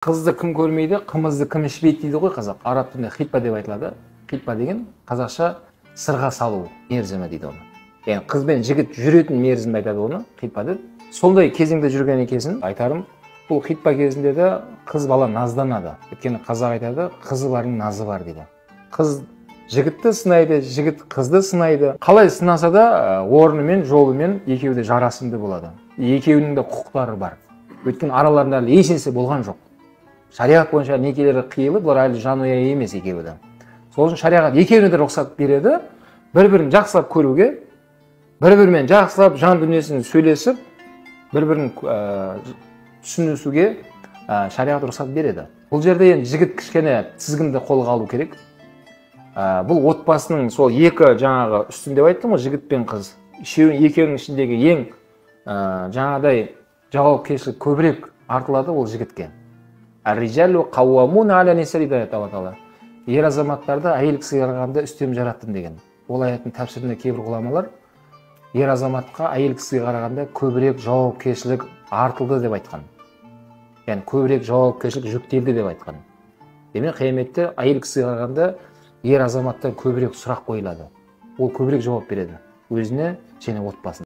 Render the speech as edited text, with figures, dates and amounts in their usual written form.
Қызды кім көрмейді, қымызды кім ішпейді дейді ғой қазақ. Араб тілінде хитпа деп айтылады. Хитпа деген қазақша сырға салу мерзімі дейді оны. Яғни қыз бен жігіт жүретін мерзімді айтады оны, хитпа деп. Сондай кезеңде жүрген екенсің, айтарым. Бұл хитпа кезінде де қыз бала назданады. Өйткені қазақ айтады, қызы бардың назы бар дейді. Қыз жігітті сынайды, жігіт қызды сынайды. Қалай сынаса да орнымен, жолымен екеуі де жарасымды болады. Екеуінің де құқықтары бар. Өйткені араларында ешнәрсе болған жоқ. Шариғат бойынша некелері қиылып, бұлар әлі жанұя емес екеуі де. Сол үшін шариғат екеуіне де рұқсат береді, бір-бірін жақсылап көруге, бір-бірімен жақсылап жан дүниесін сөйлесіп, бір-бірін түсінісуге шариғат рұқсат береді. Бұл жерде енді жігіт кішкене тізгінді қолға алу керек. Бұл отбасының сол екі жаңағы үстін деп айттым ғой, жігіт пен қыз. Екеуінің ішіндегі ең жаңағыдай жауапкершілік көбірек артылады ол жігітке. Ар-риджалу қауамуна аля ниса дейді аят Алла Тағала. Ер азаматтарды әйел кісіге қарағанда үстем жараттым деген. Ол аяттың тәпсірінде кейбір ғұламалар ер азаматқа әйел кісіге қарағанда көбірек жауапкершілік артылды деп айтқан. Яғни көбірек жауапкершілік жүктелді деп айтқан. Демек қияметте әйел кісіге қарағанда ер азаматтан көбірек сұрақ қойылады. Ол көбірек жауап береді өзіне және отбасына.